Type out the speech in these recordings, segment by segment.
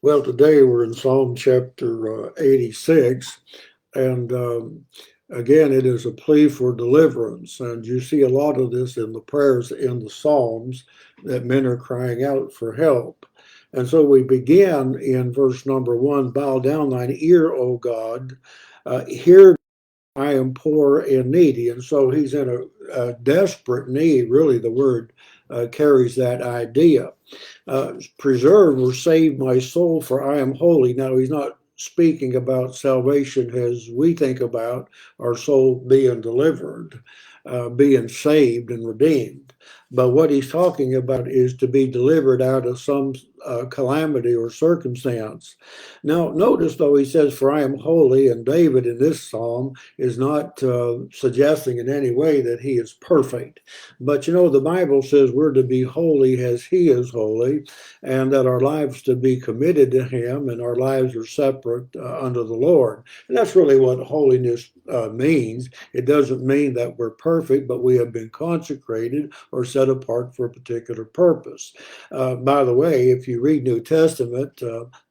Well, today we're in Psalm chapter 86, and again, it is a plea for deliverance. And you see a lot of this in the prayers in the Psalms that men are crying out for help. And so we begin in verse number 1, bow down thine ear, O God, hear I am poor and needy. And so he's in a desperate need, really, the word carries that idea. Preserve or save my soul, for I am holy. Now, he's not speaking about salvation as we think about our soul being delivered, being saved and redeemed. But what he's talking about is to be delivered out of some calamity or circumstance. Now, notice though, he says, for I am holy, and David in this psalm is not suggesting in any way that he is perfect. But you know, the Bible says we're to be holy as he is holy, and that our lives to be committed to him, and our lives are separate unto the Lord. And that's really what holiness means. It doesn't mean that we're perfect, but we have been consecrated or set apart for a particular purpose. By the way, if you read New Testament,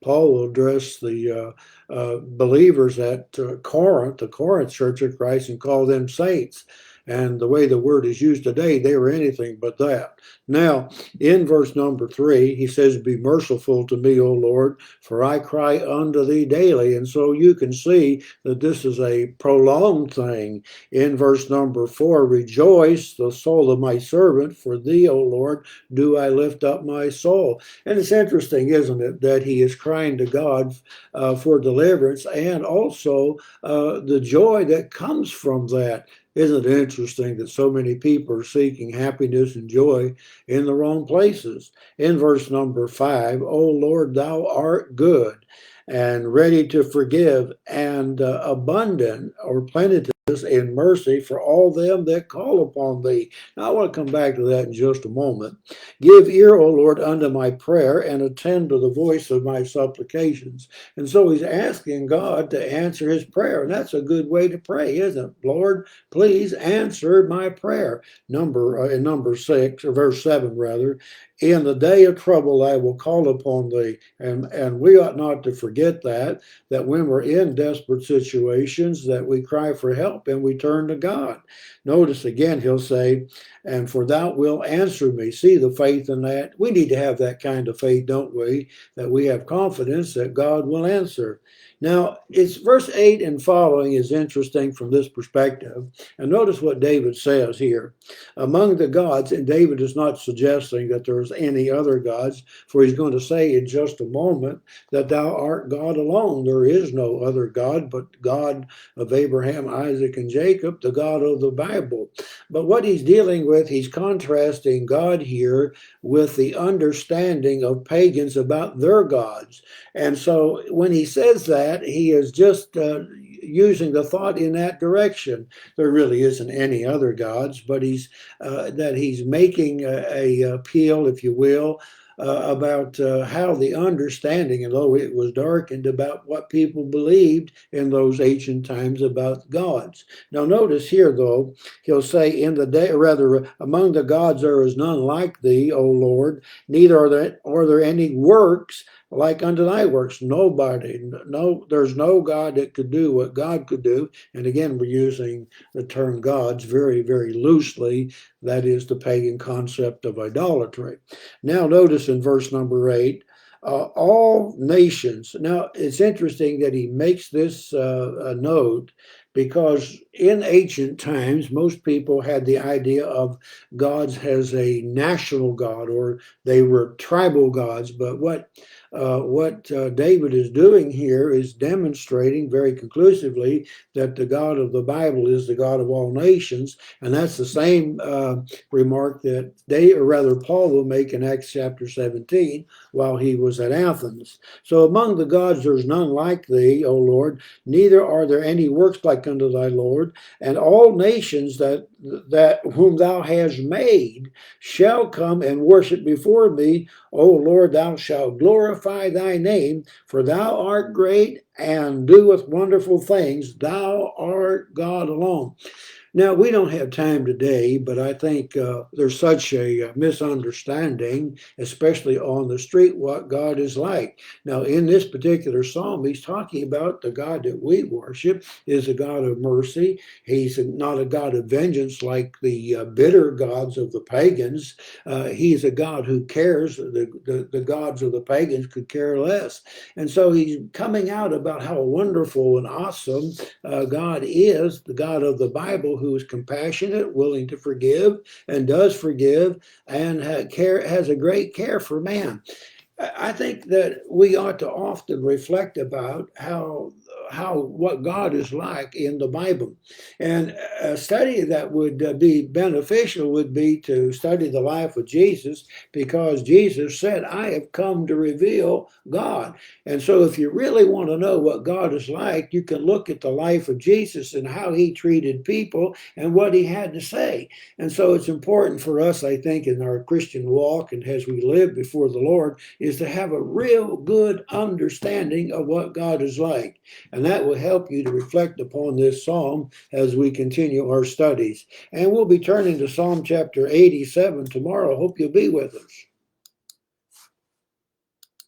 Paul will address the believers at Corinth, the Corinth Church of Christ, and call them saints. And the way the word is used today, they were anything but that. Now, in verse number 3, he says, be merciful to me, O Lord, for I cry unto thee daily. And so you can see that this is a prolonged thing. In verse number 4, rejoice, the soul of my servant, for thee, O Lord, do I lift up my soul. And it's interesting, isn't it, that he is crying to God for deliverance and also the joy that comes from that. Isn't it interesting that so many people are seeking happiness and joy in the wrong places? In verse number 5, O Lord, thou art good and ready to forgive and abundant or plenteous in mercy for all them that call upon thee. Now, I want to come back to that in just a moment. Give ear, O Lord, unto my prayer and attend to the voice of my supplications. And so he's asking God to answer his prayer. And that's a good way to pray, isn't it? Lord, please answer my prayer. In number 6, or verse 7 rather, in the day of trouble I will call upon thee. And we ought not to forget that when we're in desperate situations, that we cry for help and we turn to God. Notice again, he'll say, and for thou wilt answer me. See the faith in that? We need to have that kind of faith, don't we? That we have confidence that God will answer. Now, it's verse 8 and following is interesting from this perspective. And notice what David says here. Among the gods, and David is not suggesting that there's any other gods, for he's going to say in just a moment that thou art God alone. There is no other God but God of Abraham, Isaac, and Jacob, the God of the Bible. But what he's dealing with, he's contrasting God here with the understanding of pagans about their gods. And so when he says that, he is just using the thought in that direction. There really isn't any other gods, but he's making a appeal, if you will, about how the understanding, although it was darkened, about what people believed in those ancient times about gods. Now, notice here, though, he'll say, in the day, or rather, among the gods there is none like thee, O Lord, neither are there any works like unto thy works. Nobody, no, there's no God that could do what God could do. And again, we're using the term gods very, very loosely. That is the pagan concept of idolatry. Now, notice in verse number 8, all nations. Now, it's interesting that he makes this a note because in ancient times, most people had the idea of gods as a national god or they were tribal gods. But what David is doing here is demonstrating very conclusively that the God of the Bible is the God of all nations, and that's the same remark that Paul will make in Acts chapter 17 while he was at Athens. So among the gods there's none like thee, O Lord, neither are there any works like unto thy Lord, and all nations that whom thou hast made shall come and worship before me. O Lord, thou shalt glorify thy name, for thou art great and doeth wonderful things. Thou art God alone. Now, we don't have time today, but I think there's such a misunderstanding, especially on the street, what God is like. Now, in this particular psalm, he's talking about the God that we worship is a God of mercy. He's not a God of vengeance like the bitter gods of the pagans. He's a God who cares. The gods of the pagans could care less. And so he's coming out about how wonderful and awesome God is, the God of the Bible, who is compassionate, willing to forgive, and does forgive, and has a great care for man. I think that we ought to often reflect about how what God is like in the Bible, and a study that would be beneficial would be to study the life of Jesus, because Jesus said, "I have come to reveal God." And so, if you really want to know what God is like, you can look at the life of Jesus and how he treated people and what he had to say. And so, it's important for us, I think, in our Christian walk and as we live before the Lord, is to have a real good understanding of what God is like. And that will help you to reflect upon this psalm as we continue our studies. And we'll be turning to Psalm chapter 87 tomorrow. Hope you'll be with us.